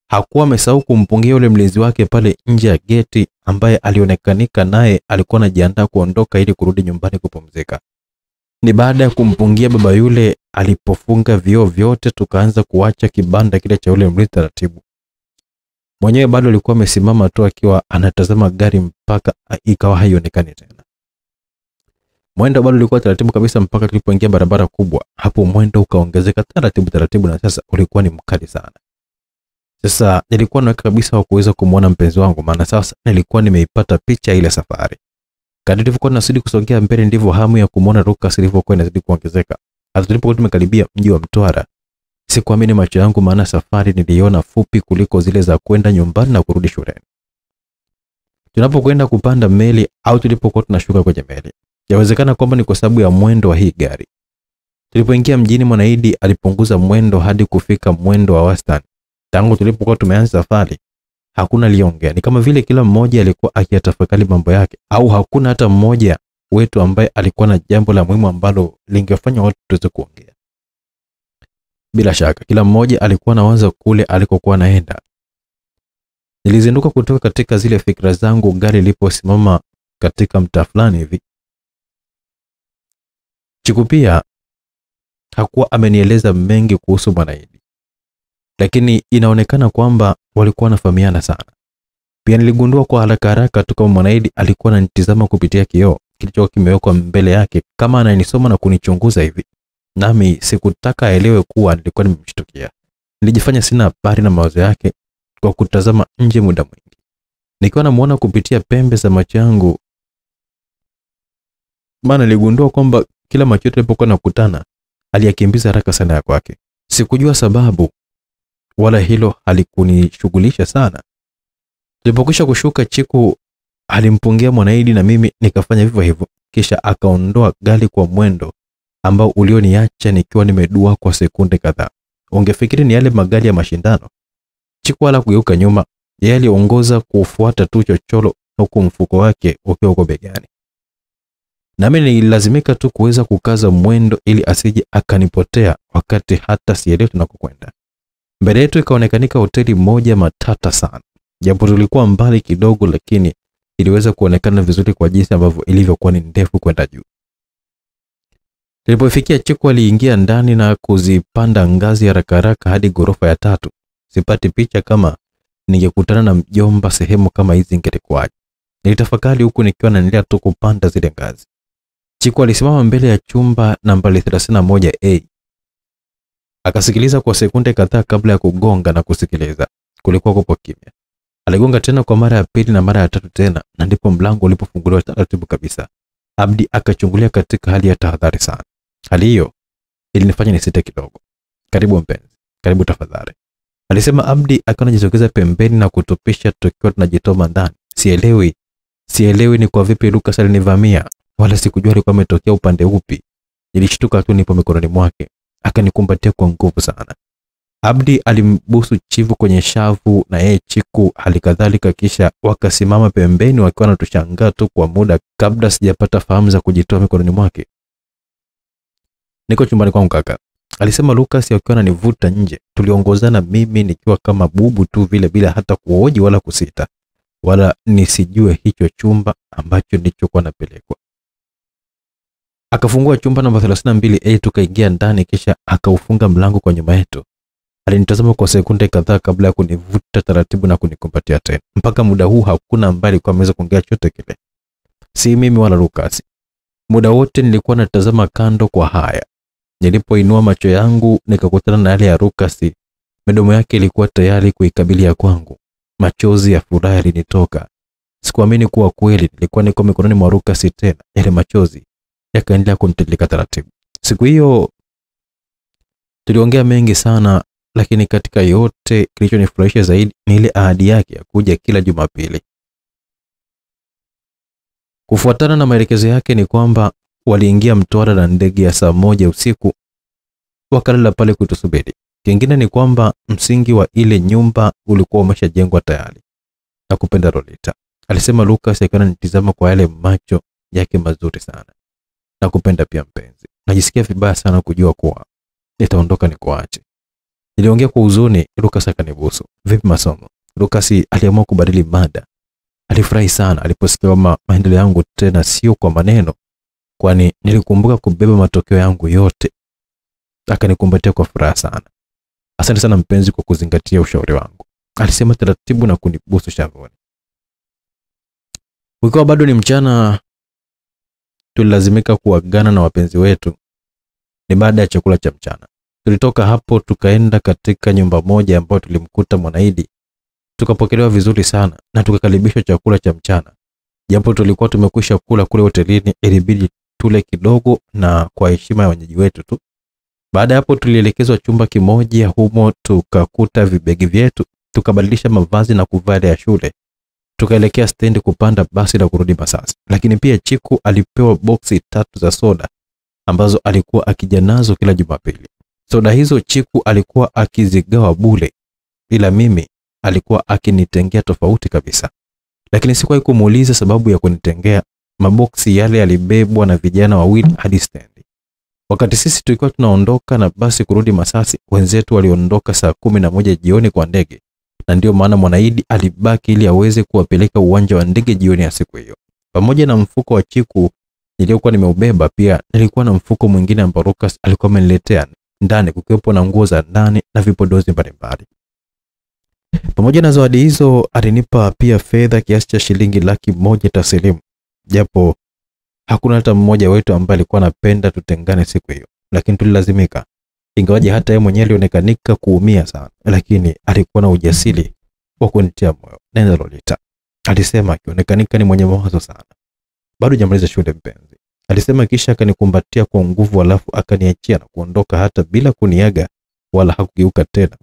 Hakuwa amesahau kumpungia yule mlinzi wake pale nje ya geti ambaye alionekanika naye alikuwa anajiandaa kuondoka ili kurudi nyumbani kupumzika. Ni baada ya kumpungia baba yule alipofunga vioo vyote tukaanza kuacha kibanda kile cha yule mlinzi taratibu. Mwenyewe bado alikuwa amesimama tu akiwa anatazama gari mpaka ikawa haionekani tena. Mwendo bado ulikuwa taratibu kabisa mpaka tulipoingia barabara kubwa. Hapo mwendo ukaongezeka taratibu na sasa ulikuwa ni mkali sana. Sasa nilikuwa naweka kabisa wa kuweza kumuona mpenzi wangu, maana sasa nilikuwa nimeipata picha ile safari. Kadri tulivyokuwa tunazidi kusogea mbele ndivyo hamu ya kumuona Lucas ilivyokuwa inazidi kuongezeka. Hata tulipokuwa tumekaribia mji wa Mtwara, sikuamini macho yangu, maana safari niliona fupi kuliko zile za kwenda nyumbani na kurudi shuleni. Tunapokwenda kupanda meli au tulipokuwa tunashuka kwenye meli, yawezekana kwamba ni kwa sababu ya mwendo wa hii gari. Tulipoingia mjini, Mwanaidi alipunguza mwendo hadi kufika mwendo wa wastani. Tangu tulipokuwa tumeanza safari, hakuna aliongea. Ni kama vile kila mmoja alikuwa akiyatafakari mambo yake, au hakuna hata mmoja wetu ambaye alikuwa na jambo la muhimu ambalo lingefanya watu tuweze kuongea. Bila shaka kila mmoja alikuwa anawaza kule alikokuwa naenda. Nilizinduka kutoka katika zile fikra zangu gari liliposimama katika mtaa fulani hivi. Chiku pia hakuwa amenieleza mengi kuhusu Mwanaidi, lakini inaonekana kwamba walikuwa wanafahamiana sana. Pia niligundua kwa haraka tu kama Mwanaidi alikuwa ananitazama kupitia kioo kilichokuwa kimewekwa mbele yake kama ananisoma na kunichunguza hivi. Nami sikutaka aelewe kuwa nilikuwa nimemshtukia. Nilijifanya sina habari na mawazo yake kwa kutazama nje muda mwingi. Nikiwa namuona kupitia pembe za macho yangu, maana niligundua kwamba kila macho yetu yalipokuwa nakutana aliyakimbiza haraka sana ya kwake. Sikujua sababu wala hilo halikunishughulisha sana. Tulipokwisha kushuka, Chiku alimpungia Mwanaidi na mimi nikafanya vivyo hivyo, kisha akaondoa gari kwa mwendo ambao ulioniacha nikiwa nimedua kwa sekunde kadhaa. Ungefikiri ni yale magari ya mashindano. Chiku wala kugeuka nyuma, yeye aliongoza kufuata tu chochoro huku mfuko wake ukiwa uko begani. Nami nililazimika tu kuweza kukaza mwendo ili asije akanipotea wakati hata sielewi tunakokwenda. Mbele yetu ikaonekanika hoteli moja matata sana. Japo tulikuwa mbali kidogo, lakini iliweza kuonekana vizuri kwa jinsi ambavyo ilivyokuwa ni ndefu kwenda juu. Nilipofikia, Chiku aliingia ndani na kuzipanda ngazi haraka hadi ghorofa ya 3. Sipati picha kama ningekutana na mjomba sehemu kama hizi ingelikuwaje. Nilitafakari huku nikiwa naendelea tu kupanda zile ngazi. Chiku alisimama mbele ya chumba nambari 31A. Akasikiliza kwa sekunde kadhaa kabla ya kugonga na kusikiliza. Kulikuwa kupo kimya. Aligonga tena kwa mara ya pili na mara ya 3 tena, na ndipo mlango ulipofunguliwa taratibu kabisa. Abdi akachungulia katika hali ya tahadhari sana. Hali hiyo ilinifanya nisite kidogo. "Karibu mpenzi, karibu tafadhali," alisema Abdi akiwa anajitokeza pembeni na kutupisha tukiwa tunajitoma ndani. Sielewi ni kwa vipi Lucas alinivamia, wala sikujua alikuwa ametokea upande upi. Nilishtuka tu nipo mikononi mwake, akanikumbatia kwa nguvu sana. Abdi alimbusu Chivu kwenye shavu na yeye Chiku halikadhalika, kisha wakasimama pembeni wakiwa wanatushangaa tu kwa muda kabla sijapata fahamu za kujitoa mikononi mwake. "Niko chumbani kwangu kaka," alisema Lucas akiwa ananivuta nje. Tuliongozana mimi nikiwa kama bubu tu vile bila hata kuoji wala kusita, wala nisijue hicho chumba ambacho nilichokuwa napelekwa. Akafungua chumba namba 32A, tukaingia ndani kisha akaufunga mlango kwa nyuma yetu. Alinitazama kwa sekunde kadhaa kabla ya kunivuta taratibu na kunikumbatia tena. Mpaka muda huu hakuna ambaye alikuwa ameweza kuongea chochote kile. Si mimi wala Lucas. Muda wote nilikuwa natazama kando kwa haya. Nilipoinua macho yangu nikakutana na yale ya Lucas. Midomo yake ilikuwa tayari kuikabilia kwangu. Machozi ya furaha yalinitoka. Sikuamini kuwa kweli nilikuwa niko mikononi mwa Lucas tena. Yale machozi yakaendelea kunitiririka taratibu. Siku hiyo tuliongea mengi sana, lakini katika yote kilichonifurahisha zaidi ni ile ahadi yake ya kuja kila Jumapili. Kufuatana na maelekezo yake ni kwamba waliingia Mtwara na ndege ya saa 1 usiku, wakalala pale kutusubiri. Kingine ni kwamba msingi wa ile nyumba ulikuwa umeshajengwa tayari. Nakupenda Lolita, alisema Lucas akiwa ananitazama kwa yale macho yake mazuri sana. Nakupenda pia mpenzi. Najisikia vibaya sana kujua kuwa nitaondoka nikuache. Niliongea kwa huzuni. Lucas akanibusu. Vipi masomo? Lucas aliamua kubadili mada. Alifurahi sana aliposikia kama maendeleo yangu tena sio kwa maneno, kwani nilikumbuka kubeba matokeo yangu yote. Akanikumbatia kwa furaha sana. Asante sana mpenzi kwa kuzingatia ushauri wangu, alisema taratibu na kunibusu shavuni. Ukiwa bado ni mchana, tulilazimika kuagana na wapenzi wetu. Ni baada ya chakula cha mchana. Tulitoka hapo tukaenda katika nyumba moja ambayo tulimkuta Mwanaidi. Tukapokelewa vizuri sana na tukakaribishwa chakula cha mchana. Japo tulikuwa tumekwisha kula kule hotelini, ilibidi tule kidogo na kwa heshima ya wenyeji wetu tu. Baada hapo tulielekezwa chumba kimoja, humo tukakuta vibegi vyetu, tukabadilisha mavazi na kuvaa ya shule. Tukaelekea stendi kupanda basi la kurudi Masasi. Lakini pia Chiku alipewa boksi 3 za soda ambazo alikuwa akija nazo kila Jumapili. Soda hizo Chiku alikuwa akizigawa bure, ila mimi alikuwa akinitengea tofauti kabisa. Lakini sikuwahi kumuuliza sababu ya kunitengea. Maboksi yale yalibebwa na vijana wawili hadi stendi. Wakati sisi tulikuwa tunaondoka na basi kurudi Masasi, wenzetu waliondoka saa 11 jioni kwa ndege, na ndio maana Mwanaidi alibaki ili aweze kuwapeleka uwanja wa ndege jioni ya siku hiyo. Pamoja na mfuko wa Chiku niliokuwa nimeubeba, pia nilikuwa na mfuko mwingine ambao Lucas alikuwa ameniletea. Ndani kukiwepo na nguo za ndani na vipodozi mbalimbali. Pamoja na zawadi hizo alinipa pia fedha kiasi cha shilingi 100,000 taslimu. Japo hakuna hata mmoja wetu ambaye alikuwa anapenda tutengane siku hiyo, lakini tulilazimika. Ingawaje hata yeye mwenyewe alionekanika kuumia sana, lakini alikuwa na ujasiri wa kunitia moyo. Nenda Lolita, alisema akionekanika ni mwenye mawazo sana. Bado hujamaliza shule mpenzi, alisema, kisha akanikumbatia kwa nguvu, alafu akaniachia na kuondoka hata bila kuniaga wala hakugeuka tena.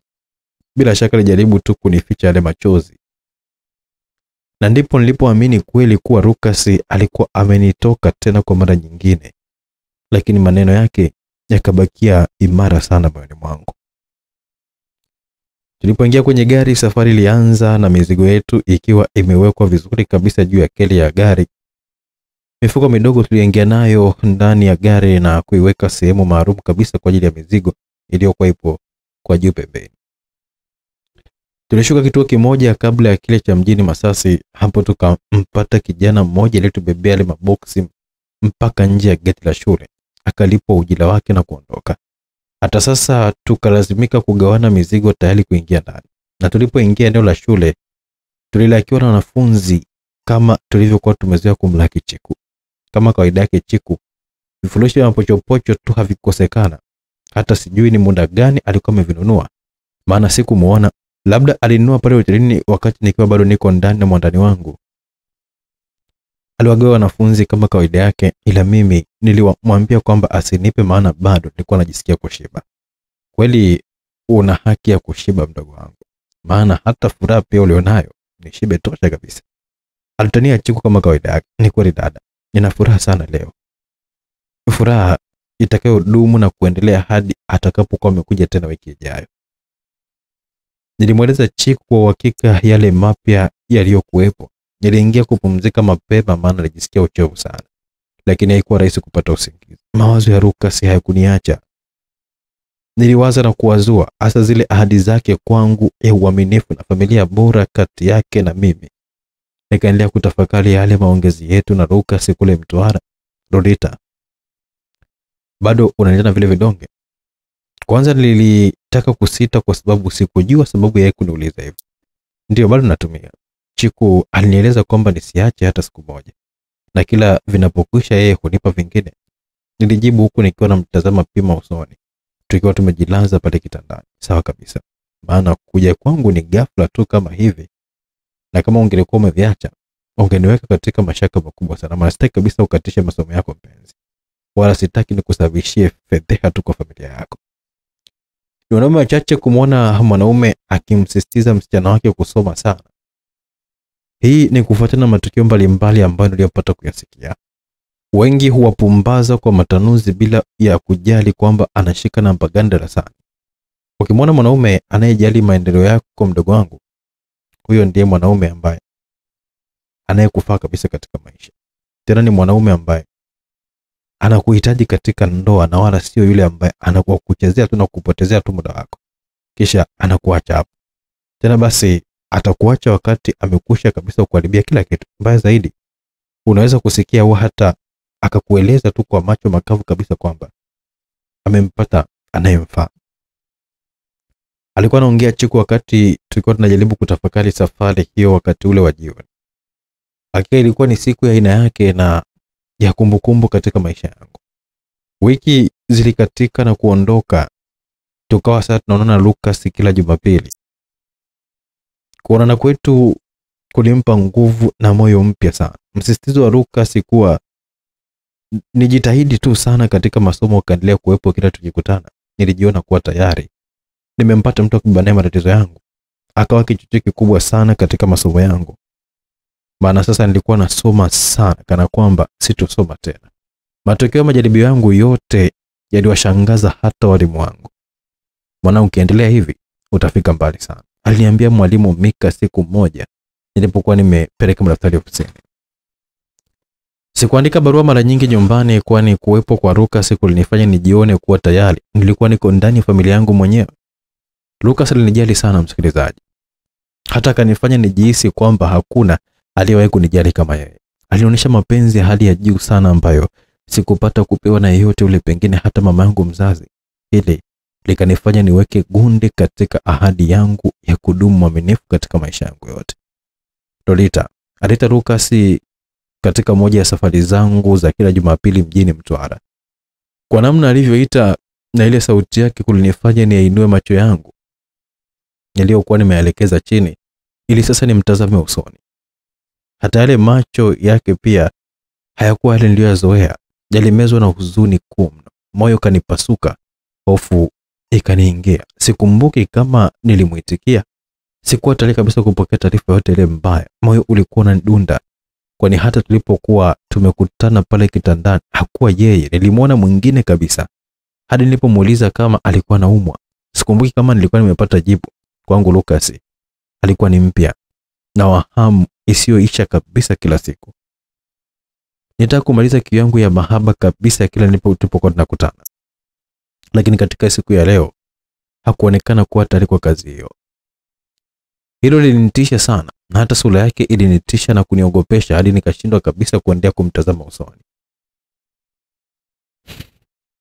Bila shaka alijaribu tu kunificha yale machozi. Na ndipo nilipoamini kweli kuwa Lucas alikuwa amenitoka tena kwa mara nyingine. Lakini maneno yake yakabakia imara sana moyoni mwangu. Tulipoingia kwenye gari, safari ilianza na mizigo yetu ikiwa imewekwa vizuri kabisa juu ya keli ya gari. Mifuko midogo tuliingia nayo ndani ya gari na kuiweka sehemu maalum kabisa kwa ajili ya mizigo iliyokuwa ipo kwa juu pembeni. Tulishuka kituo kimoja kabla ya kile cha mjini Masasi. Hapo tukampata kijana mmoja aliyetubebea ile maboksi mpaka nje ya geti la shule. Akalipwa ujira wake na kuondoka. Hata sasa tukalazimika kugawana mizigo tayari kuingia ndani. Na tulipoingia eneo la shule, tulilakiwa na wanafunzi kama tulivyokuwa tumezoea kumlaki Chiku. Kama kawaida yake Chiku, vifurushi vya mapochopocho tu havikosekana. Hata sijui ni muda gani alikuwa amevinunua, maana sikumuona. Labda alinunua pale hotelini wakati nikiwa bado niko ndani na mwandani wangu. Aliwagawa wanafunzi kama kawaida yake, ila mimi nilimwambia kwamba asinipe, maana bado nilikuwa najisikia kushiba. Kweli una haki ya kushiba mdogo wangu, maana hata furaha pia ulionayo ni shibe tosha kabisa. Alitania Chiku kama kawaida yake. Ni kweli dada, nina furaha sana leo. Furaha itakayodumu na kuendelea hadi atakapokuwa amekuja tena wiki ijayo. Nilimweleza Chiku kwa uhakika yale mapya yaliyokuwepo. Niliingia kupumzika mapema maana nilijisikia uchovu sana. Lakini haikuwa rahisi kupata usingizi. Mawazo ya Lucas hayakuniacha. Niliwaza na kuwazua hasa zile ahadi zake kwangu ya uaminifu na familia bora kati yake na mimi. Nikaendelea kutafakari yale maongezi yetu na Lucas kule Mtwara. Lolita, bado unaendelea vile vidonge? Kwanza nilitaka kusita kwa sababu sikujua sababu ya kuniuliza hivyo. Ndio, bado natumia. Chiku alinieleza kwamba nisiache hata siku moja, na kila vinapokwisha yeye hunipa vingine. Nilijibu huku nikiwa namtazama pima usoni. Tukiwa tumejilaza pale kitandani. Sawa kabisa, maana kuja kwangu ni ghafla tu kama hivi, na kama ungelikuwa umeviacha ungeniweka katika mashaka makubwa sana. Maana sitaki kabisa ukatishe masomo yako mpenzi, wala sitaki nikusababishie fedheha tu kwa familia yako. Ni wanaume wachache kumuona mwanaume akimsisitiza msichana wake kusoma sana. Hii ni kufuatana na matukio mbalimbali ambayo niliyopata kuyasikia. Wengi huwapumbaza kwa matanuzi bila ya kujali kwamba anashika namba gani darasani. Ukimwona mwanaume anayejali maendeleo yako kwa mdogo wangu, huyo ndiye mwanaume ambaye anayekufaa kabisa katika maisha. Tena ni mwanaume ambaye anakuhitaji katika ndoa na wala sio yule ambaye anakuwa kuchezea tu na kupotezea tu muda wako kisha anakuacha hapo. Tena basi atakuacha wakati amekusha kabisa kuharibia kila kitu. Mbaya zaidi, unaweza kusikia au hata akakueleza tu kwa macho makavu kabisa kwamba amempata anayemfaa. Alikuwa anaongea Chiku wakati tulikuwa tunajaribu kutafakari safari hiyo wakati ule wa jioni. Hakika ilikuwa ni siku ya aina yake na ya kumbukumbu katika maisha yangu. Wiki zilikatika na kuondoka. Tukawa sasa tunaonana Lucas kila Jumapili. Kuonana kwetu kulimpa nguvu na moyo mpya sana. Msisitizo wa Lucas kuwa nijitahidi tu sana katika masomo ukaendelea kuwepo kila tukikutana. Nilijiona kuwa tayari nimempata mtu akubania matatizo yangu. Akawa kichocheo kikubwa sana katika masomo yangu. Maana sasa nilikuwa nasoma sana kana kwamba sitosoma tena. Matokeo ya majaribio yangu yote yaliwashangaza hata walimu wangu. Mwana ukiendelea hivi utafika mbali sana, aliniambia mwalimu Mika siku moja nilipokuwa nimepeleka madaftari ofisini. Sikuandika barua mara nyingi nyumbani kwani kuwepo kwa Lucas kulinifanya nijione kuwa tayari nilikuwa niko ndani ya familia yangu mwenyewe. Lucas alinijali sana msikilizaji. Hata akanifanya nijihisi kwamba hakuna aliyewahi kunijali kama yeye. Alionyesha mapenzi ya hali ya juu sana ambayo sikupata kupewa na yeyote ule, pengine hata mama yangu mzazi. Hili likanifanya niweke gunde katika ahadi yangu ya kudumu mwaminifu katika maisha yangu yote. Lolita alita Lucas katika moja ya safari zangu za kila Jumapili mjini Mtwara. Kwa namna alivyoita na ile sauti yake kulinifanya niinue macho yangu niliyokuwa nimeelekeza chini ili sasa nimtazame usoni. Hata yale macho yake pia hayakuwa yale niliyoyazoea, yalimezwa na huzuni kuu. Moyo kanipasuka, hofu ikaniingia. Sikumbuki kama nilimuitikia. Sikuwa tayari kabisa kupokea taarifa yote ile mbaya. Moyo ulikuwa unanidunda kwani hata tulipokuwa tumekutana pale kitandani hakuwa yeye, nilimuona mwingine kabisa. Hadi nilipomuuliza kama alikuwa anaumwa, sikumbuki kama nilikuwa nimepata jibu. Kwangu Lucas alikuwa ni mpya na wahamu isiyoisha kabisa kila siku. Nitaka kumaliza kiu yangu ya mahaba kabisa kila nilipokuwa tunakutana. Lakini katika siku ya leo hakuonekana kuwa tayari kwa kazi hiyo. Hilo lilinitisha sana na hata sura yake ilinitisha na kuniogopesha hadi nikashindwa kabisa kuendelea kumtazama usoni.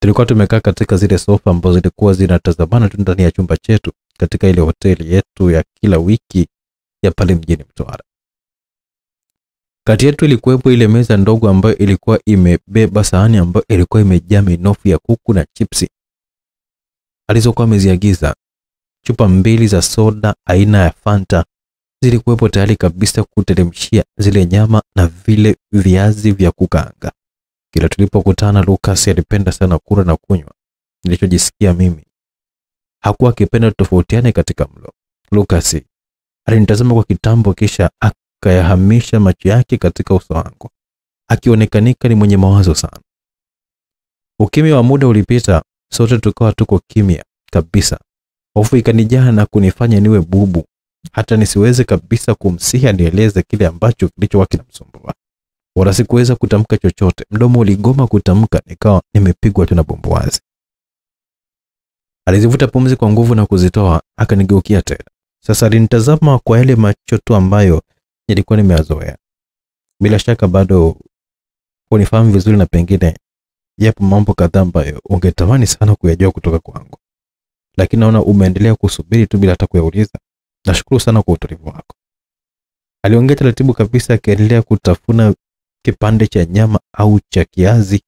Tulikuwa tumekaa katika zile sofa ambazo zilikuwa zinatazamana tu ndani ya chumba chetu katika ile hoteli yetu ya kila wiki ya pale mjini Mtwara. Kati yetu ilikuwepo ile meza ndogo ambayo ilikuwa imebeba sahani ambayo ilikuwa imejaa minofu ya kuku na chipsi alizokuwa ameziagiza. Chupa 2 za soda aina ya Fanta zilikuwepo tayari kabisa kuteremshia zile nyama na vile viazi vya kukaanga. Kila tulipokutana Lucas alipenda sana kula na kunywa. Nilichojisikia mimi hakuwa akipenda tofautiane katika mlo. Lucas alinitazama kwa kitambo kisha akayahamisha macho yake katika uso wangu, akionekanika ni mwenye mawazo sana. Ukimya wa muda ulipita, sote tukawa tuko kimya kabisa. Hofu ikanijaa na kunifanya niwe bubu hata nisiweze kabisa kumsihi anieleze kile ambacho kilichokuwa kinamsumbua. Wala sikuweza kutamka chochote. Mdomo uligoma kutamka, nikawa nimepigwa tu na bumbuazi. Alizivuta pumzi kwa nguvu na kuzitoa, akanigeukia tena. Sasa alinitazama kwa yale macho tu ambayo nilikuwa nimeyazoea. Bila shaka bado unifahamu vizuri na pengine yapo mambo kadhaa ambayo ungetamani sana kuyajua kutoka kwangu. Lakini naona umeendelea kusubiri tu bila hata kuyauliza. Nashukuru sana kwa utulivu wako. Aliongea taratibu kabisa akiendelea kutafuna kipande cha nyama au cha kiazi.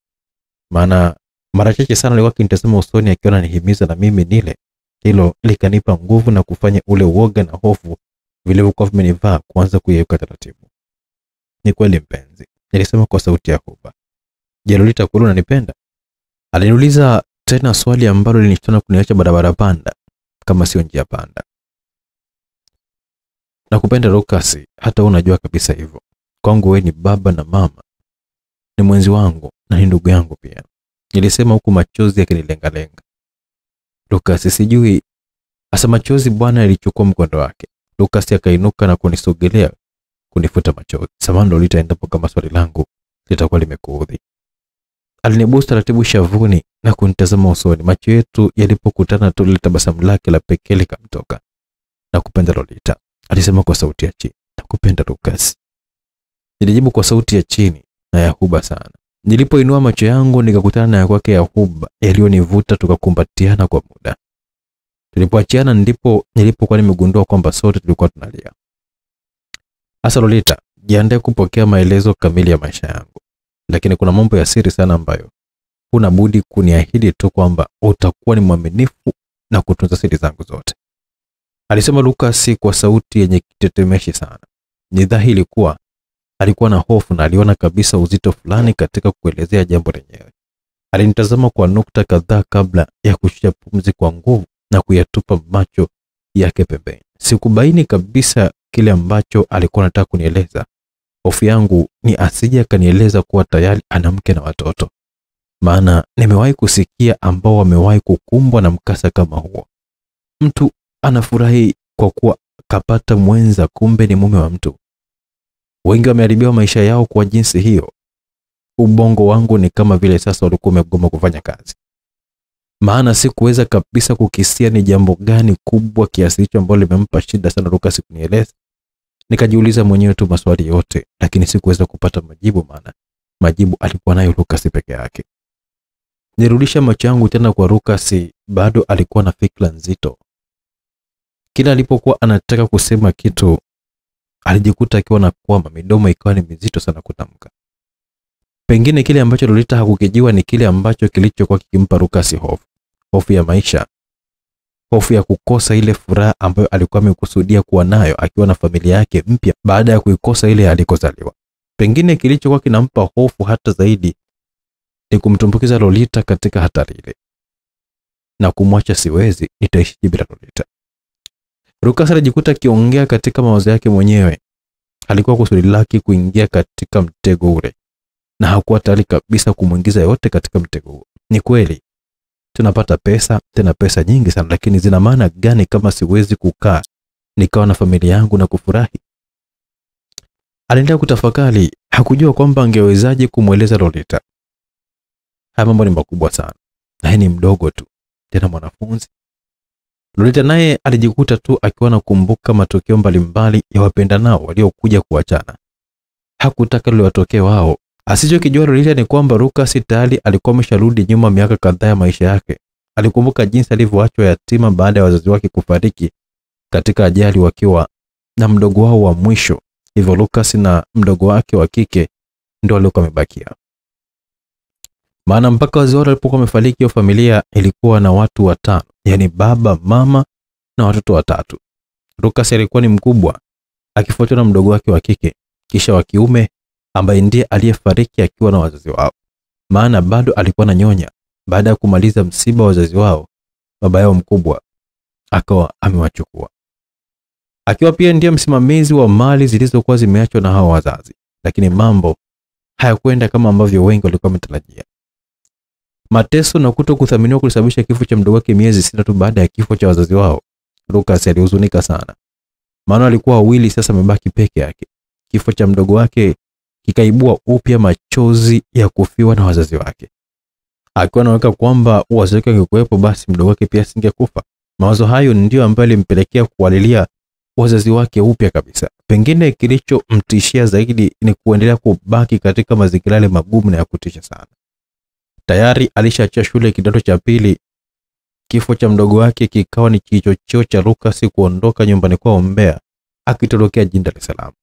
Maana mara chache sana alikuwa akinitazama usoni akiona nihimiza na mimi nile. Hilo likanipa nguvu na kufanya ule uoga na hofu vilivyokuwa vimenivaa kuanza kuyeyuka taratibu. Ni kweli mpenzi, nilisema kwa sauti ya huba. Je, Lolita kweli unanipenda? Aliniuliza tena swali ambalo lilinitona kuniacha barabara panda kama sio njia panda. Nakupenda Lucas, hata unajua kabisa hivyo. Kwangu wewe ni baba na mama. Ni mwenzi wangu na ni ndugu yangu pia. Nilisema huku machozi yakinilenga-lenga. Lucas, sijui asa machozi bwana yalichukua mkondo wake. Lucas akainuka na kunisogelea kunifuta machozi. Samahani Lolita, endapo kama swali langu litakuwa limekuudhi. alinibusu taratibu shavuni na kunitazama usoni. Macho yetu yalipokutana tu lile tabasamu lake la pekee likamtoka. Nakupenda Lolita, alisema kwa sauti ya chini. Nakupenda Lucas, nilijibu kwa sauti ya chini na ya huba sana. Nilipoinua macho yangu nikakutana na ya kwake ya huba yaliyonivuta, tukakumbatiana kwa muda. Tulipoachiana ndipo nilipokuwa nimegundua kwamba sote tulikuwa tunalia. Asa Lolita, jiandae kupokea maelezo kamili ya maisha yangu. Lakini kuna mambo ya siri sana ambayo huna budi kuniahidi tu kwamba utakuwa ni mwaminifu na kutunza siri zangu zote, alisema Lucas kwa sauti yenye kitetemeshi sana. Ni dhahiri kuwa alikuwa na hofu na aliona kabisa uzito fulani katika kuelezea jambo lenyewe. Alinitazama kwa nukta kadhaa kabla ya kushusha pumzi kwa nguvu na kuyatupa macho yake pembeni. Sikubaini kabisa kile ambacho alikuwa anataka kunieleza. Hofu yangu ni asije akanieleza kuwa tayari ana mke na watoto. Maana nimewahi kusikia ambao wamewahi kukumbwa na mkasa kama huo. Mtu anafurahi kwa kuwa kapata mwenza, kumbe ni mume wa mtu. Wengi wameharibiwa maisha yao kwa jinsi hiyo. Ubongo wangu ni kama vile sasa ulikuwa umegoma kufanya kazi. Maana sikuweza kabisa kukisia ni jambo gani kubwa kiasi hicho ambalo limempa shida sana Lucas kunieleza. Nikajiuliza mwenyewe tu maswali yote, lakini sikuweza kupata majibu, maana majibu alikuwa nayo Lucas peke yake. Nirudisha macho yangu tena kwa Lucas, bado alikuwa na fikra nzito. Kila alipokuwa anataka kusema kitu, alijikuta akiwa na kwama, midomo ikawa ni mizito sana kutamka. Pengine kile ambacho Lolita hakukijua ni kile ambacho kilichokuwa kikimpa Lucas hofu. Hofu ya maisha. Hofu ya kukosa ile furaha ambayo alikuwa amekusudia kuwa nayo akiwa na familia yake mpya baada ya kuikosa ile alikozaliwa. Pengine kilichokuwa kinampa hofu hata zaidi ni kumtumbukiza Lolita katika hatari ile. Na kumwacha siwezi, nitaishi bila Lolita. Lucas alijikuta akiongea katika mawazo yake mwenyewe. Alikuwa kusudi lake kuingia katika mtego ule, na hakuwa tayari kabisa kumuingiza yote katika mtego huo. Ni kweli tunapata pesa, tena pesa nyingi sana, lakini zina maana gani kama siwezi kukaa nikawa na familia yangu na kufurahi? Aliendelea kutafakari. Hakujua kwamba angewezaje kumweleza Lolita. Haya mambo ni makubwa sana, na ni mdogo tu, tena mwanafunzi. Lolita naye alijikuta tu akiwa anakumbuka matokeo mbalimbali ya wapendanao waliokuja kuachana. Hakutaka liwatokee wao. Asichokijua Lolita ni kwamba Lucas tayari alikuwa amesharudi nyuma miaka kadhaa ya maisha yake. Alikumbuka jinsi alivyoachwa yatima baada ya wazazi wake kufariki katika ajali wakiwa na mdogo wao wa mwisho. Hivyo Lucas na mdogo wake wa kike ndio waliokuwa wamebakia. Maana mpaka wazazi wao walipokuwa wamefariki, hiyo familia ilikuwa na watu watano, yani baba, mama na watoto watatu. Lucas alikuwa ni mkubwa, akifuatwa na mdogo wake wa kike, kisha wa kiume ambaye ndiye aliyefariki akiwa na wazazi wao. Maana bado alikuwa na nyonya. Baada ya kumaliza msiba wa wazazi wao, baba yao mkubwa akawa amewachukua, akiwa pia ndiye msimamizi wa mali zilizokuwa zimeachwa na hao wazazi. Lakini mambo hayakwenda kama ambavyo wengi walikuwa wametarajia. Mateso na kutokuthaminiwa kulisababisha kifo cha mdogo wake miezi 6 tu baada ya kifo cha wazazi wao. Lucas alihuzunika sana, maana alikuwa wawili, sasa amebaki peke yake. Kifo cha mdogo wake kikaibua upya machozi ya kufiwa na wazazi wake. Akiwa anaweka kwamba wazazi wake wangekuwepo, basi mdogo wake pia singekufa. Mawazo hayo ndio ambayo yalimpelekea kuwalilia wazazi wake upya kabisa. Pengine kilichomtishia zaidi ni kuendelea kubaki katika mazingira yale magumu na ya kutisha sana. Tayari alishaachia shule kidato cha pili. Kifo cha mdogo wake kikawa ni kichocheo cha Lucas kuondoka nyumbani kwao Mbeya, akitorokea jijini Dar es Salaam.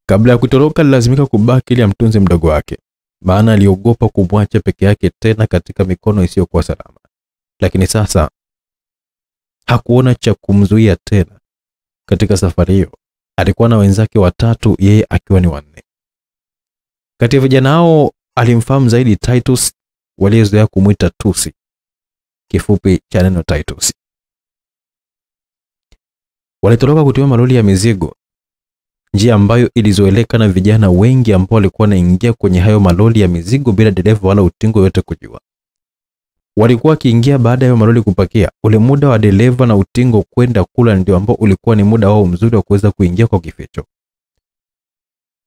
Kabla ya kutoroka, lazimika kubaki ili amtunze mdogo wake, maana aliogopa kumwacha peke yake tena katika mikono isiyokuwa salama. Lakini sasa hakuona cha kumzuia tena. Katika safari hiyo alikuwa na wenzake watatu, yeye akiwa ni wanne. Kati ya vijana hao alimfahamu zaidi Titus, waliozoea kumuita Tusi, kifupi cha neno Titus. Walitoroka kutumia malori ya mizigo, njia ambayo ilizoeleka na vijana wengi ambao walikuwa wanaingia kwenye hayo malori ya mizigo bila dereva wala utingo yote kujua. Walikuwa wakiingia baada ya malori kupakia. Ule muda wa dereva na utingo kwenda kula ndio ambao ulikuwa ni muda wao mzuri wa kuweza kuingia kwa kificho.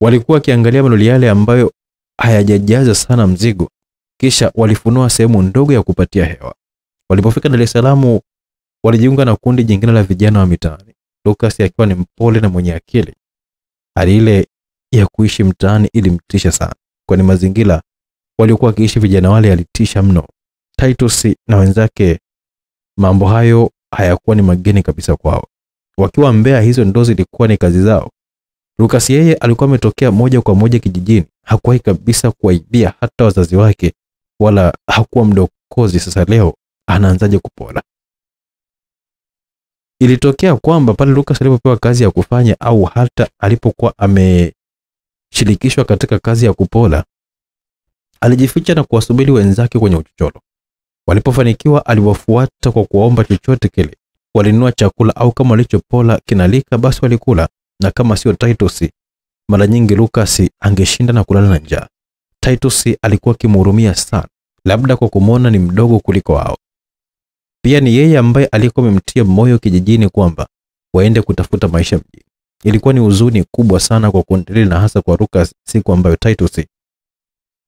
Walikuwa wakiangalia malori yale ambayo hayajajaza sana mzigo, kisha walifunua sehemu ndogo ya kupatia hewa. Walipofika Dar es Salaam, walijiunga na kundi jingine la vijana wa mitaani. Lucas akiwa ni mpole na mwenye akili. Hali ile ya kuishi mtaani ilimtisha sana, kwani mazingira waliokuwa wakiishi vijana wale yalitisha mno. Titus na wenzake, mambo hayo hayakuwa ni mageni kabisa kwao. Wakiwa Mbeya, hizo ndo zilikuwa ni kazi zao. Lucas yeye alikuwa ametokea moja kwa moja kijijini, hakuwahi kabisa kuwaibia hata wazazi wake, wala hakuwa mdokozi. Sasa leo anaanzaje kupola? Ilitokea kwamba pale Lucas alipopewa kazi ya kufanya au hata alipokuwa ameshirikishwa katika kazi ya kupola, alijificha na kuwasubiri wenzake kwenye uchochoro. Walipofanikiwa aliwafuata kwa kuomba chochote kile. Walinunua chakula au kama walichopola kinalika basi walikula, na kama sio Titus, mara nyingi Lucas angeshinda na kulala na njaa. Titus alikuwa kimhurumia sana, labda kwa kumwona ni mdogo kuliko wao. Pia ni yeye ambaye alikuwa amemtia moyo kijijini kwamba waende kutafuta maisha mjini. Ilikuwa ni huzuni kubwa sana kwa kundi, na hasa kwa Lucas siku ambayo Titus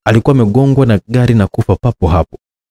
alikuwa amegongwa na gari na kufa papo hapo.